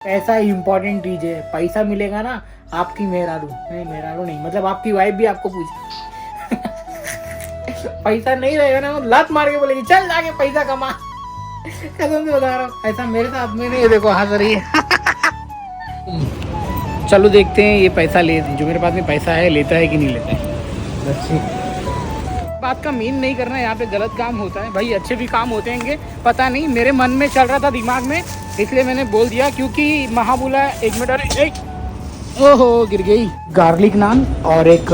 ऐसा इम्पोर्टेंट चीज है, पैसा मिलेगा ना आपकी मेहरारू नहीं मतलब आपकी वाइफ भी आपको पूछे पैसा नहीं रहेगा ना लात मार के बोलेगी चल जाके पैसा कमा। कसम से बता रहा हूँ, ऐसा मेरे साथ में नहीं है। देखो हंस रही है चलो देखते हैं ये पैसा ले, जो मेरे पास में पैसा है लेता है कि नहीं लेता है। बात का मीन नहीं करना, यहाँ पे गलत काम होता है भाई, अच्छे भी काम होते हैं। पता नहीं मेरे मन में चल रहा था दिमाग में, इसलिए मैंने बोल दिया। क्योंकि महाबुला 1 मिनट, अरे ओहो गिर गई। गार्लिक नान और एक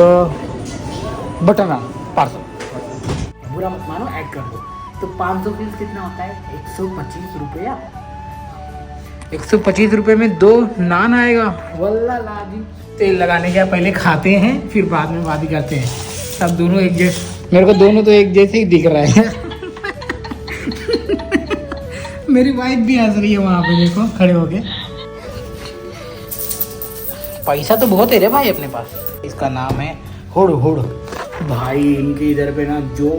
बटर नान पार्सल, बुरा मत मानो ऐड कर दो। तो 500 पीस कितना होता है? 125 रुपया। 125 रुपये में 2 नान आएगा। वल्ला लाजी तेल लगाने के पहले खाते हैं, फिर बाद में बात ही करते हैं। सब दोनों एक जैसे, मेरे को दोनों तो एक जैसे ही दिख रहा है मेरी वाइफ भी हंस रही है वहाँ पे, देखो खड़े होके। पैसा तो बहुत है रे भाई अपने पास। इसका नाम है हुड़ हुड़ भाई। इनके इधर पे ना जो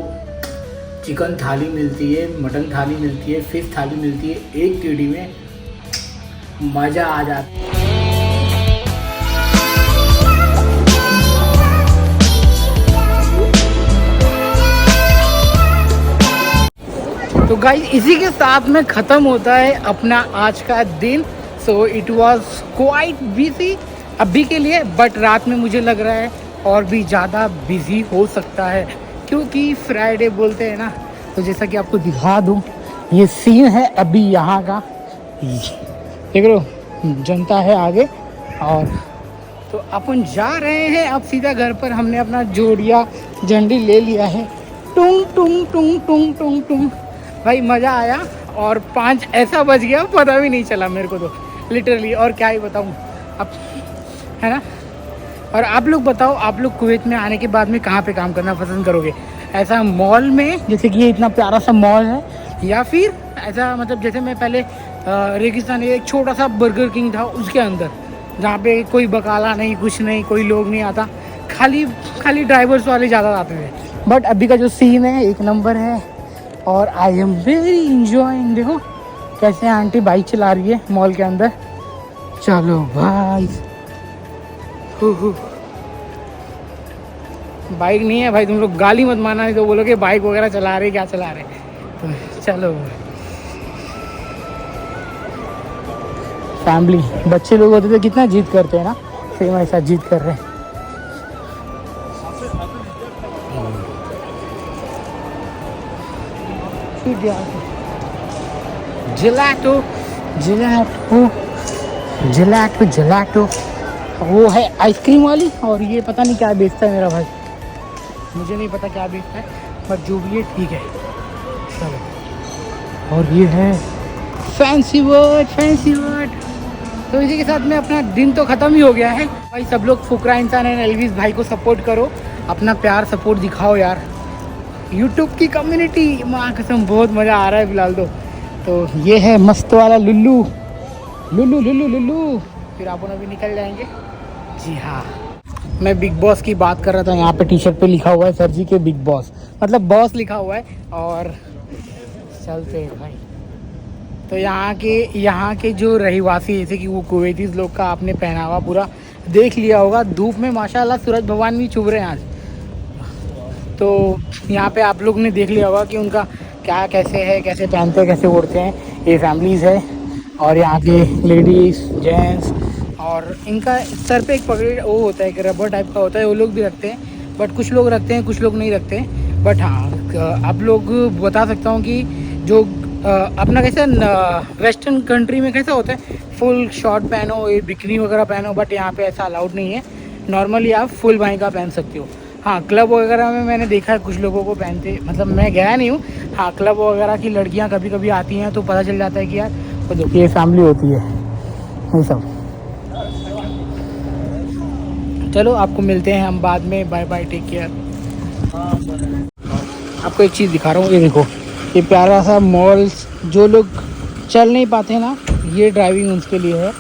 चिकन थाली मिलती है, मटन थाली मिलती है, फिश थाली मिलती है, एक कीड़ी में मजा आ जाता है। तो गाइस इसी के साथ में ख़त्म होता है अपना आज का दिन। So it was quite busy अभी के लिए, बट रात में मुझे लग रहा है और भी ज़्यादा बिजी हो सकता है, क्योंकि फ्राइडे बोलते हैं ना। तो जैसा कि आपको दिखा दूँ, ये सीन है अभी यहाँ का, देख लो जनता है आगे। और तो अपन जा रहे हैं अब सीधा घर पर। हमने अपना जोड़िया झंडी ले लिया है। टुंग टुंग टुंग टुंग टुंग टुंग भाई मज़ा आया। और 5 ऐसा बज गया पता भी नहीं चला मेरे को तो लिटरली। और क्या ही बताऊँ अब, है ना। और आप लोग बताओ, आप लोग कुवैत में आने के बाद में कहाँ पे काम करना पसंद करोगे? ऐसा मॉल में, जैसे कि ये इतना प्यारा सा मॉल है, या फिर ऐसा मतलब जैसे मैं पहले रेगिस्तान एक छोटा सा बर्गर किंग था उसके अंदर, जहाँ पे कोई बकाला नहीं, कुछ नहीं, कोई लोग नहीं आता, खाली ड्राइवर्स वाले ज़्यादा आते थे। बट अभी का जो सीन है 1 नंबर है और आई एम वेरी इंजॉइंग। देखो कैसे आंटी बाइक चला रही है मॉल के अंदर। चलो भाई, बाइक नहीं है भाई, तुम लोग गाली मत मारना, नहीं तो बोलोगे बाइक वगैरह चला रहे, क्या चला रहे। तो चलो फैमिली, बच्चे लोग होते तो कितना जिद करते हैं ना, सेम ऐसा जिद कर रहे हैं। जिलाटो जिलाटो जिलाटो जिलाटो, वो है आइसक्रीम वाली। और ये पता नहीं क्या बेचता है मेरा भाई, मुझे नहीं पता क्या बेचता है, पर जो भी है ठीक है। चलो, और ये है फैंसी वर्ड। तो इसी के साथ में अपना दिन तो ख़त्म ही हो गया है भाई। सब लोग फुकरा इंसान है, एल्विस भाई को सपोर्ट करो, अपना प्यार सपोर्ट दिखाओ यार। यूट्यूब की कम्युनिटी, माँ कसम बहुत मज़ा आ रहा है फिलहाल तो ये है मस्त वाला लुल्लू। फिर अपन अभी निकल जाएंगे। जी हाँ, मैं बिग बॉस की बात कर रहा था। यहाँ पे टी-शर्ट पे लिखा हुआ है सर जी के बिग बॉस, मतलब बॉस लिखा हुआ है। और चलते हैं भाई। तो यहाँ के जो रहीवासी, जैसे कि वो कुवैतीस लोग का आपने पहनावा पूरा देख लिया होगा। धूप में माशाल्लाह सूरज भगवान भी चुभ रहे हैं आज। तो यहाँ पे आप लोग ने देख लिया होगा कि उनका क्या कैसे है, कैसे पहनते हैं, कैसे उड़ते हैं। ये फैमिलीज़ है और यहाँ के लेडीज़ जेंट्स, और इनका सर पे एक पगड़ी वो होता है कि रबर टाइप का होता है, वो लोग भी रखते हैं। बट कुछ लोग रखते हैं, कुछ लोग नहीं रखते। बट हाँ, आप लोग बता सकता हूँ कि जो अपना कैसे वेस्टर्न कंट्री में कैसा होता है, फुल शॉर्ट पहनो, ये बिकनी वगैरह पहनो। बट यहाँ पे ऐसा अलाउड नहीं है। नॉर्मली आप फुल बाई का पहन सकते हो। हाँ, क्लब वगैरह में मैंने देखा है कुछ लोगों को पहनते, मतलब मैं गया नहीं हूँ। हाँ, क्लब वगैरह की लड़कियाँ कभी कभी आती हैं तो पता चल जाता है कि यार तो देखिए ये फैमिली होती है ये सब। चलो आपको मिलते हैं हम बाद में, बाय बाय, टेक केयर। आपको एक चीज़ दिखा रहा हूँ, ये देखो, ये प्यारा सा मॉल। जो लोग चल नहीं पाते ना, ये ड्राइविंग उसके लिए है।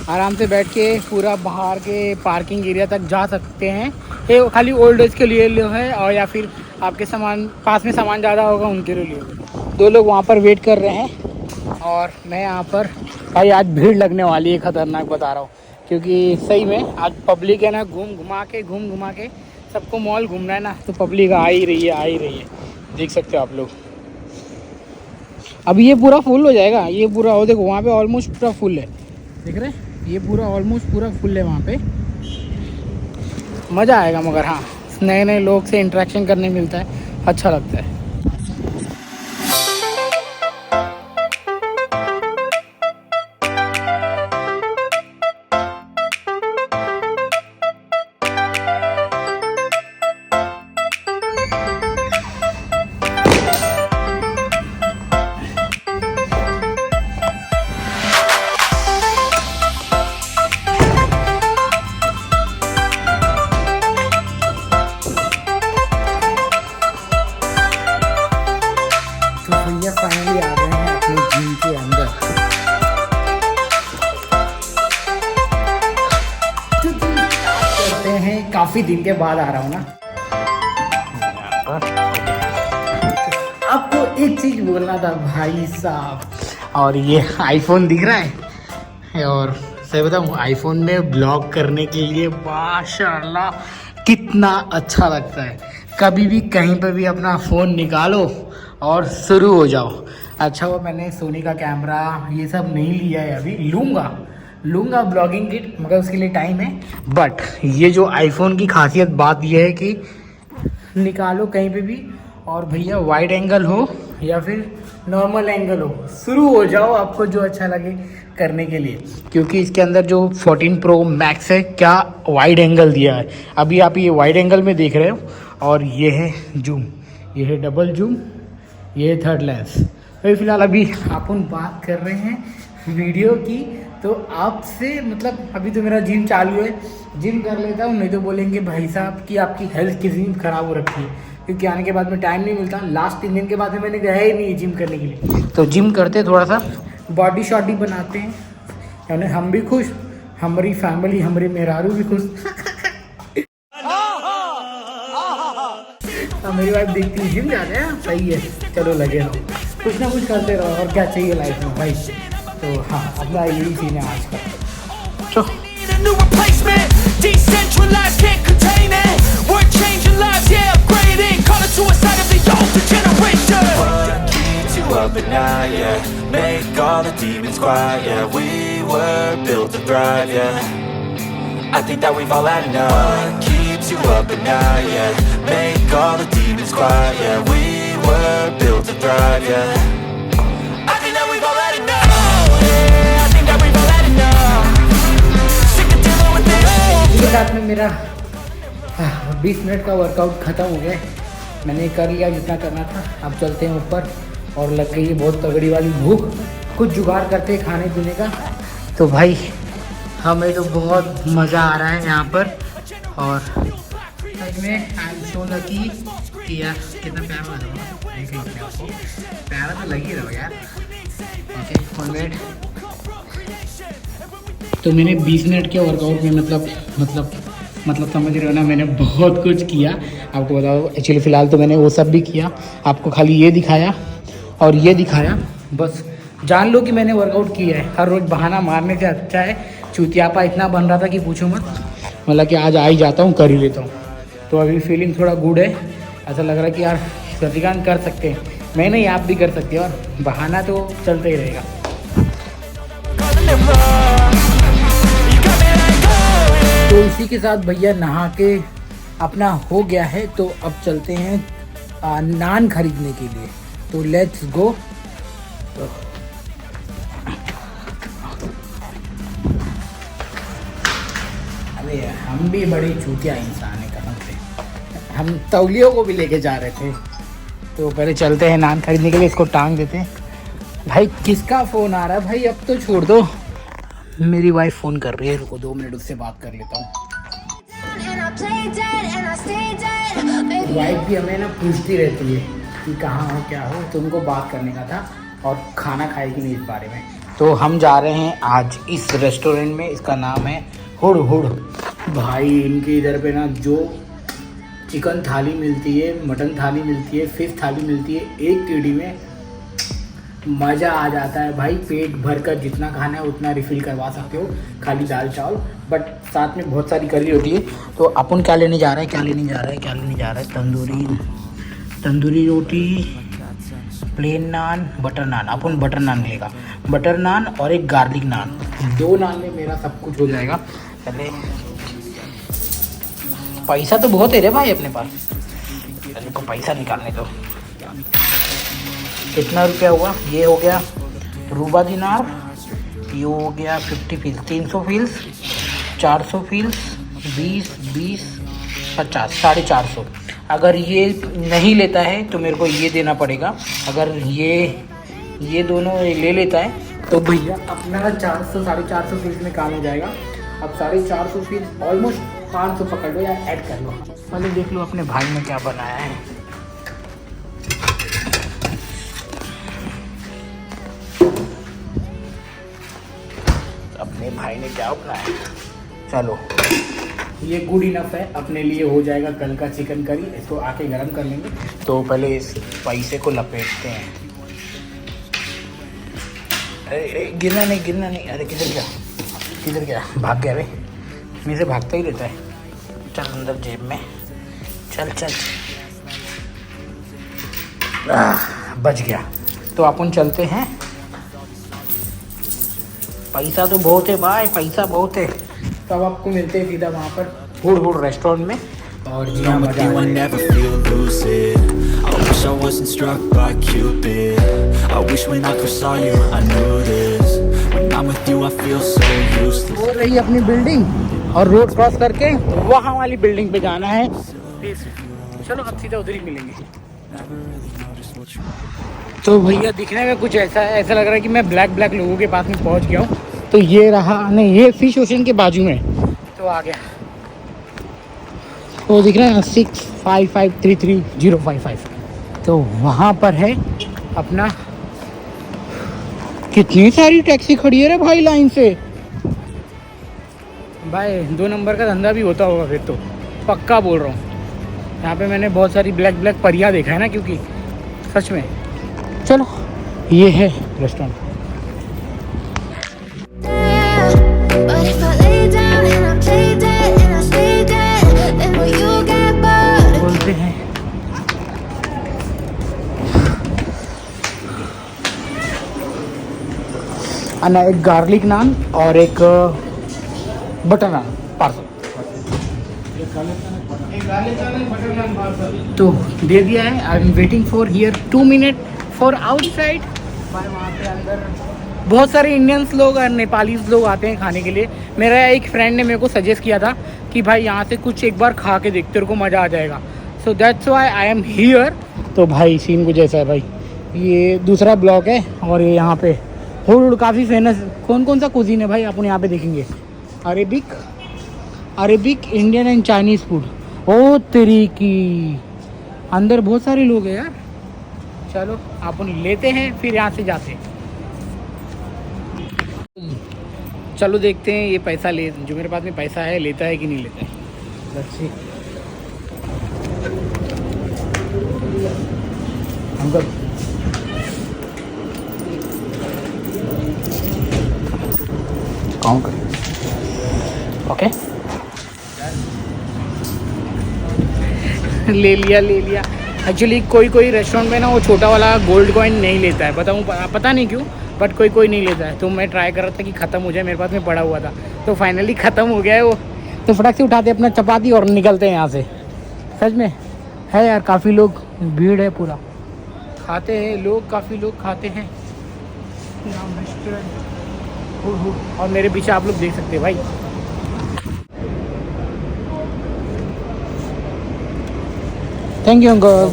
आराम से बैठ के पूरा बाहर के पार्किंग एरिया तक जा सकते हैं। ये खाली ओल्ड एज के लिए है, और या फिर आपके सामान पास में सामान ज़्यादा होगा उनके लिए। 2 लोग वहाँ पर वेट कर रहे हैं और मैं यहाँ पर भाई आज भीड़ लगने वाली है खतरनाक, बता रहा हूँ, क्योंकि सही में आज पब्लिक है ना, घूम घुमा के सबको मॉल घूमना है ना, तो पब्लिक आ ही रही है। देख सकते हो आप लोग। अब ये पूरा फुल हो जाएगा, ये पूरा हो, देखो वहाँ पे ऑलमोस्ट पूरा फुल है, देख रहे हैं, ये पूरा ऑलमोस्ट पूरा फुल है वहाँ पे। मज़ा आएगा, मगर हाँ नए नए लोग से इंटरेक्शन करने मिलता है, अच्छा लगता है। फाइनली आ गए हैं अपने जिम के अंदर। करते हैं, काफी दिन के बाद आ रहा हूँ ना। आपको एक चीज बोलना था भाई साहब, और ये आईफोन दिख रहा है, और सही बताऊँ आईफोन में ब्लॉग करने के लिए माशाल्लाह कितना अच्छा लगता है। कभी भी कहीं पर भी अपना फ़ोन निकालो और शुरू हो जाओ। अच्छा वो मैंने सोनी का कैमरा ये सब नहीं लिया है, अभी लूँगा ब्लॉगिंग किट, मगर उसके लिए टाइम है। बट ये जो आईफोन की खासियत बात यह है कि निकालो कहीं पे भी, और भैया वाइड एंगल हो या फिर नॉर्मल एंगल हो, शुरू हो जाओ, आपको जो अच्छा लगे करने के लिए। क्योंकि इसके अंदर जो 14 प्रो मैक्स है, क्या वाइड एंगल दिया है। अभी आप ये वाइड एंगल में देख रहे हो, और ये है जूम, ये है डबल जूम, ये है थर्ड लेंस। तो फिलहाल अभी अपन बात कर रहे हैं वीडियो की, तो आपसे मतलब अभी तो मेरा जिम चालू है, जिम कर लेता हूँ, नहीं तो बोलेंगे भाई साहब कि आपकी हेल्थ कितनी ख़राब हो रखी है, क्योंकि आने के बाद में टाइम नहीं मिलता। लास्ट 3 दिन के बाद में मैंने गया ही नहीं जिम करने के लिए। तो जिम करते थोड़ा सा बॉडी शॉडी बनाते हैं, यानी हम भी खुश, हमारी फैमिली, हमारे मेहरारू भी खुश। मेरी वाइफ देखती है जिम जाते हैं, सही है, चलो लगे रहो, कुछ ना कुछ करते रहो, और क्या चाहिए लाइफ में भाई। तो हाँ अपना यही सीन है आज का। तो up at night, yeah. Make all the demons quiet, yeah. We were built to thrive, yeah. I think that we've all had enough. What keeps you up at night, yeah. Make all the demons quiet, yeah. We were built to thrive, yeah. I think that we've all had enough. Yeah, I think that we've all had enough. Sick of dealing with this. इसके साथ में मेरा 20 minute का workout ख़त्म हो गया। मैंने कर लिया जितना करना था। अब चलते हैं ऊपर, और लग गई है बहुत तगड़ी वाली भूख, कुछ जुगाड़ करते हैं खाने पीने का। तो भाई हमें तो बहुत मज़ा आ रहा है यहाँ पर, और सच में आई एम सो लकी कि यार कितना प्यारा लग रहा है आपको, प्यारा तो लग ही रहा यार। Okay 1 minute. तो मैंने 20 मिनट के वर्कआउट में मतलब समझ रहे हो ना, मैंने बहुत कुछ किया। आपको बताओ एक्चुअली फ़िलहाल तो मैंने वो सब भी किया, आपको खाली ये दिखाया और ये दिखाया, बस जान लो कि मैंने वर्कआउट किया है। हर रोज़ बहाना मारने से अच्छा है, चूतियापा इतना बन रहा था कि पूछो मत, मतलब कि आज आ ही जाता हूँ, कर ही लेता हूँ। तो अभी फीलिंग थोड़ा गुड है, ऐसा लग रहा है कि यार प्रतिकान कर सकते हैं, मैं नहीं आप भी कर सकते हैं, और बहाना तो चलता ही रहेगा। तो इसी के साथ भैया नहा के अपना हो गया है, तो अब चलते हैं नान खरीदने के लिए। तो लेट्स गो। अरे हम भी बड़े चूतिया इंसान है कसम से, हम तौलियों को भी लेके जा रहे थे। तो पहले चलते हैं नान खरीदने के लिए, इसको टांग देते हैं। भाई किसका फ़ोन आ रहा है भाई, अब तो छोड़ दो। मेरी वाइफ फ़ोन कर रही है, रुको 2 मिनट उससे बात कर लेता हूँ। वाइफ भी हमें ना पूछती रहती है कि कहाँ हो क्या हो, तो उनको बात करने का था, और खाना खाएगी नहीं इस बारे में। तो हम जा रहे हैं आज इस रेस्टोरेंट में, इसका नाम है हुड हुड। भाई इनके इधर पे ना जो चिकन थाली मिलती है, मटन थाली मिलती है, फिश थाली मिलती है, एक टीडी में मज़ा आ जाता है भाई। पेट भर कर जितना खाना है उतना रिफ़िल करवा सकते हो, खाली दाल चावल, बट साथ में बहुत सारी करी होती है। तो अपन क्या लेने जा रहे हैं, क्या लेने जा रहे हैं, तंदूरी रोटी, प्लेन नान, बटर नान। अपन बटर नान लेगा, बटर नान और एक गार्लिक नान। 2 नान में मेरा सब कुछ हो जाएगा। पहले पैसा तो बहुत है रे भाई अपने पास, पहले को पैसा निकालने दो। कितना रुपया हुआ? ये हो गया रूबा दिनार, ये हो गया 50 फील्स, 300 फील्स, 400 फील्स, 20, 50, 450। अगर ये नहीं लेता है तो मेरे को ये देना पड़ेगा। अगर ये दोनों ले लेता है तो भैया अपना 400, 450 फील्स में काम हो जाएगा। अब 450 फील्स ऑलमोस्ट 500 पकड़ लो या ऐड कर लो। पहले देख लो अपने भाई ने क्या बनाया है। अपने भाई ने क्या बनाया, चलो ये गुड इनफ है अपने लिए, हो जाएगा कल का चिकन करी। इसको आके गरम कर लेंगे। तो पहले इस पैसे को लपेटते हैं। अरे गिरना नहीं। अरे किधर गया, भाग गया भाई, मेरे से भागता ही रहता है। चल अंदर जेब में, चल बच गया। तो अपन चलते हैं। पैसा तो बहुत है भाई, पैसा बहुत है। तो अब आपको मिलते हैं सीधा वहाँ पर हुड रेस्टोरेंट में। और जी हाँ, मजा हो रही अपनी बिल्डिंग और रोड क्रॉस करके वहाँ वाली बिल्डिंग पे जाना है। चलो अब सीधा उधर ही मिलेंगे। तो भैया दिखने में कुछ ऐसा है, ऐसा लग रहा है कि मैं ब्लैक लोगों के पास में पहुँच गया हूँ। तो ये रहा, नहीं ये फिश ओशन के बाजू में तो आ गया। तो दिख रहा है 65533055। तो वहाँ पर है अपना। कितनी सारी टैक्सी खड़ी है रे भाई लाइन से। भाई 2 नंबर का धंधा भी होता होगा फिर तो, पक्का बोल रहा हूँ। यहाँ पे मैंने बहुत सारी ब्लैक परियाँ देखा है ना, क्योंकि सच में। चलो ये है रेस्टोरेंट। बोलते हैं अन्ना एक गार्लिक नान और एक बटर नान पार्सल। तो दे दिया है। I am waiting for here 2 minute for outside. वहाँ पे अंदर बहुत सारे इंडियंस लोग और नेपालीज लोग आते हैं खाने के लिए। मेरा एक फ्रेंड ने मेरे को सजेस्ट किया था कि भाई यहाँ से कुछ एक बार खा के देख, तेरे को मज़ा आ जाएगा। So that's why I am here. तो भाई सीन कुछ ऐसा है भाई। ये दूसरा ब्लॉक है और ये यहाँ पे हुड काफ़ी फेमस। कौन सा कुजीन है भाई अपन यहाँ पे देखेंगे? Arabic, Indian and Chinese food. ओ तेरी की, अंदर बहुत सारे लोग हैं यार। चलो अपन लेते हैं, फिर यहाँ से जाते हैं। चलो देखते हैं ये पैसा ले, जो मेरे पास में पैसा है लेता है कि नहीं लेता है। अच्छी अंकल काउंट करिए। ओके ले लिया। एक्चुअली कोई रेस्टोरेंट में ना वो छोटा वाला गोल्ड कॉइन नहीं लेता है, बताऊँ पता नहीं क्यों, बट कोई नहीं लेता है। तो मैं ट्राई कर रहा था कि ख़त्म हो जाए, मेरे पास में पड़ा हुआ था। तो फाइनली ख़त्म हो गया है वो। तो फटाक से उठाते अपना चपाती और निकलते हैं यहाँ से। सच में है यार, काफ़ी लोग, भीड़ है पूरा, खाते हैं लोग, काफ़ी लोग खाते हैं। और मेरे पीछे आप लोग देख सकते हैं भाई। Thank you uncle.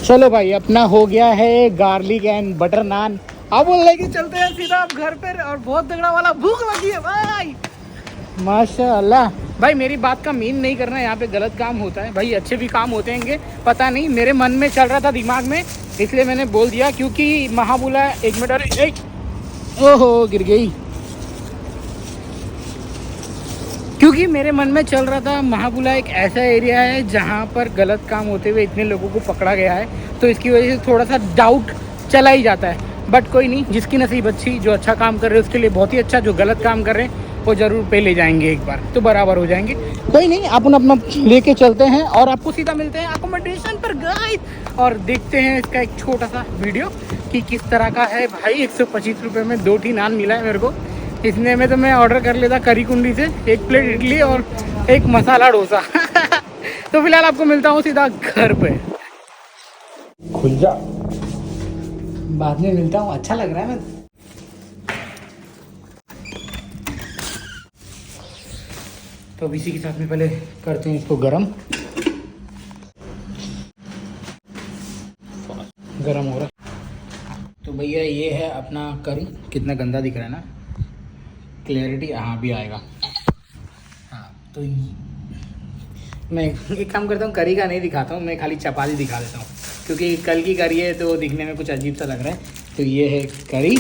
चलो भाई अपना हो गया है गार्लिक एंड बटर नान। अब लेके चलते हैं सीधा आप घर पर। और बहुत तगड़ा वाला भूख लगी है भाई, माशाल्लाह। भाई मेरी बात का मीन नहीं करना, यहाँ पे गलत काम होता है भाई, अच्छे भी काम होते हैं। पता नहीं, मेरे मन में चल रहा था दिमाग में, इसलिए मैंने बोल दिया। क्योंकि महाबुला 1 मिनट, अरे ओहो गिर गई। क्योंकि मेरे मन में चल रहा था महाबुला एक ऐसा एरिया है जहाँ पर गलत काम होते हुए इतने लोगों को पकड़ा गया है, तो इसकी वजह से थोड़ा सा डाउट चला ही जाता है। बट कोई नहीं, जिसकी नसीब अच्छी, जो अच्छा काम कर रहे हैं उसके लिए बहुत ही अच्छा, जो गलत काम कर रहे हैं वो ज़रूर पे ले जाएंगे, एक बार तो बराबर हो जाएंगे। कोई नहीं, अपन अपना लेके चलते हैं और आपको सीधा मिलते हैं अकोमोडेशन पर गाइस, और देखते हैं इसका एक छोटा सा वीडियो कि किस तरह का है। भाई 125 रुपये में 2 टी नान मिला है मेरे को। इतने में तो मैं ऑर्डर कर लेता करी कुंडी से 1 प्लेट इडली और 1 मसाला डोसा। तो फिलहाल आपको मिलता हूँ सीधा घर पे। खुल जा, बाद में मिलता हूँ। अच्छा लग रहा है। मैं तो अब इसी के साथ में पहले करते हैं इसको गरम। गरम हो रहा है। तो भैया ये है अपना करी। कितना गंदा दिख रहा है ना, क्लैरिटी हाँ भी आएगा। हाँ तो मैं एक काम करता हूँ, करी का नहीं दिखाता हूँ, मैं खाली चपाती दिखा देता हूँ, क्योंकि कल की करी है तो दिखने में कुछ अजीब सा लग रहा है। तो ये है करी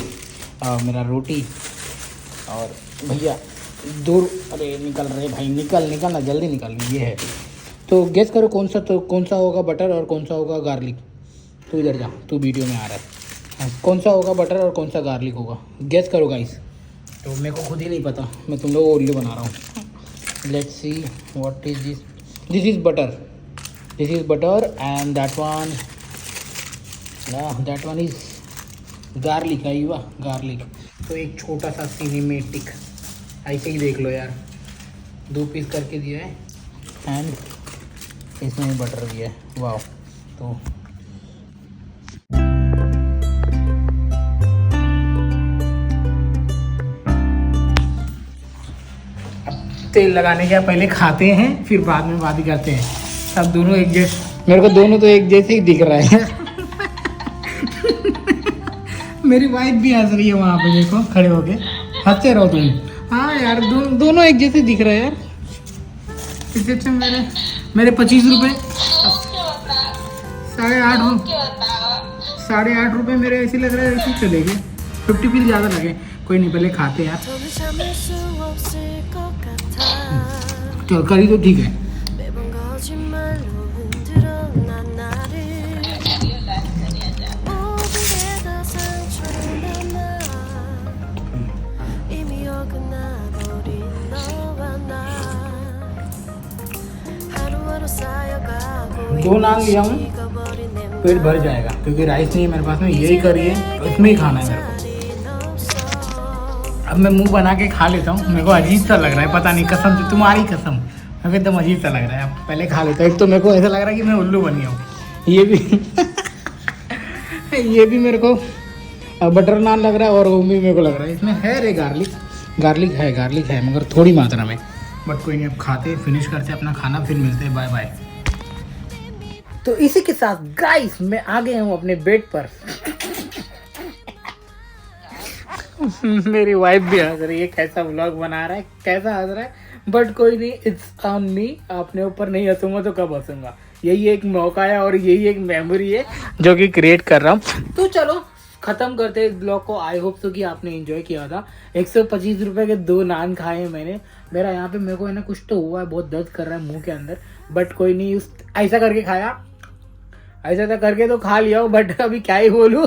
और मेरा रोटी, और भैया दूर, अरे निकल रहे भाई, निकल ना, जल्दी निकल। ये है, तो गेस करो कौन सा होगा बटर और कौन सा होगा गार्लिक। तू इधर जा, तू वीडियो में आ रहा है। हाँ, कौन सा होगा बटर और कौन सा गार्लिक होगा, गेस करो गाइस। तो मेरे को खुद ही नहीं पता, मैं तुम लोगों को उल्लू बना रहा हूँ। Let's see what is this. This is butter and that one is garlic. Aiwa garlic. तो एक छोटा सा सिनेमेटिक ऐसे ही देख लो यार, 2 पीस करके दिया है एंड इसमें बटर भी है। वाह। तो तेल लगाने के पहले खाते हैं, फिर बाद में बात करते हैं। सब दोनों एक जैसे, मेरे को दोनों तो एक जैसे ही दिख रहा है। मेरी वाइफ भी हंस रही है वहाँ पे, देखो खड़े होके हंसते रहो तुम। हाँ यार, दोनों एक जैसे दिख रहे हैं यार। इससे अच्छा मेरे 25 रुपये, 8.5 रुपये मेरे ऐसे लग रहा है, ऐसे चले गए। 50 पीस ज़्यादा लगे। कोई नहीं, पहले खाते हैं यार। चल करी तो ठीक है। दो नान लिया हूँ, पेट भर जाएगा, क्योंकि राइस नहीं है मेरे पास में, यही करी है, इसमें ही खाना है मेरे को। अब मैं मुंह बना के खा लेता हूँ, मेरे को अजीब सा लग रहा है, पता नहीं, कसम से, तुम्हारी कसम, मेरे को एकदम अजीब सा लग रहा है। अब पहले खा लेता हूँ। एक तो मेरे को ऐसा लग रहा है कि मैं उल्लू बन गया हूँ। ये भी मेरे को बटर नान लग रहा है, और वो भी मेरे को लग रहा है इसमें है रे गार्लिक है मगर थोड़ी मात्रा में। बट कोई नहीं, अब खाते फिनिश करते अपना खाना, फिर मिलते हैं, बाय बाय। तो इसी के साथ गाइस मैं आ गया हूँ अपने बेड पर। मेरी वाइफ भी हंस रही है, कैसा व्लॉग बना रहा है, कैसा हंस रहा है। बट कोई नहीं, इट्स ऑन मी। अपने ऊपर नहीं हंसूंगा तो कब हंसूंगा। यही एक मौका है और यही एक मेमोरी है जो कि क्रिएट कर रहा हूँ। तो चलो खत्म करते हैं इस ब्लॉग को। आई होप सो कि आपने एंजॉय किया था। 125 रुपए के 2 नान खाए हैं मैंने। मेरा यहाँ पे मेरे को है ना कुछ तो हुआ है, बहुत दर्द कर रहा है मुंह के अंदर। बट कोई नहीं, ऐसा करके खाया, ऐसा तो करके तो खा लिया हूँ, बट अभी क्या ही बोलूँ।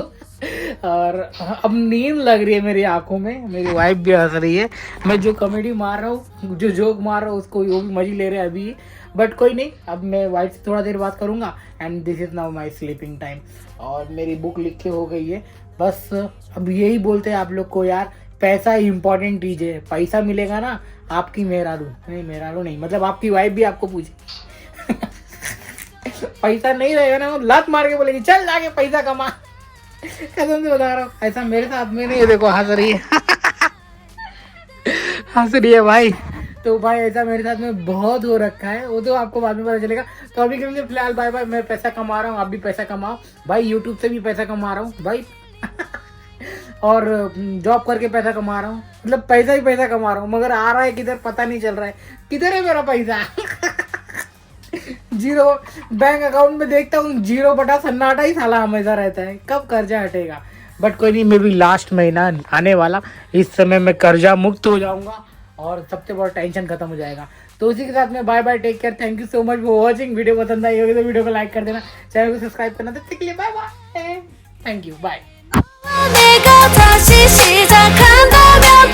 और अब नींद लग रही है मेरी आंखों में। मेरी वाइफ भी हंस रही है, मैं जो कॉमेडी मार रहा हूँ, जो जोक मार रहा हूँ, उसको वो भी मजे ले रहे हैं अभी। बट कोई नहीं, अब मैं वाइफ से थोड़ा देर बात करूँगा and this is now my sleeping time. और मेरी बुक लिख के हो गई है। बस अब यही बोलते हैं आप लोग को यार, पैसा इंपॉर्टेंट चीज़ है। पैसा मिलेगा ना, आपकी मेहरारू नहीं, मतलब आपकी वाइफ भी आपको पूछे। पैसा नहीं रहेगा ना, लात मार के बोलेगी चल जाके पैसा कमा। कसम से बता रहा हूँ, ऐसा मेरे साथ में नहीं है। देखो हंस रही है। हंस रही है भाई। तो भाई ऐसा मेरे साथ में बहुत हो रखा है, वो तो आपको बाद में पता चलेगा। तो अभी के लिए फिलहाल बाय बाय। मैं पैसा कमा रहा हूँ, आप भी पैसा कमाओ भाई। यूट्यूब से भी पैसा कमा रहा हूँ भाई। और जॉब करके पैसा कमा रहा हूँ, मतलब पैसा ही पैसा कमा रहा हूँ, मगर आ रहा है किधर पता नहीं चल रहा है। किधर है मेरा पैसा? जीरो बैंक अकाउंट में देखता हूँ, 0 बटा सन्नाटा ही साला हमेशा रहता है। कब कर्जा हटेगा? बट कोई नहीं, मे बी लास्ट महीना आने वाला, इस समय मैं कर्जा मुक्त हो जाऊंगा और सबसे बड़ा टेंशन खत्म हो जाएगा। तो उसी के साथ में bye bye, take care, thank you so much for watching. Video पसंद आई होगी तो वीडियो को लाइक कर देना, चैनल को सब्सक्राइब करना। तब तक के लिए bye bye, thank you, bye. 내가 다시 시작한다면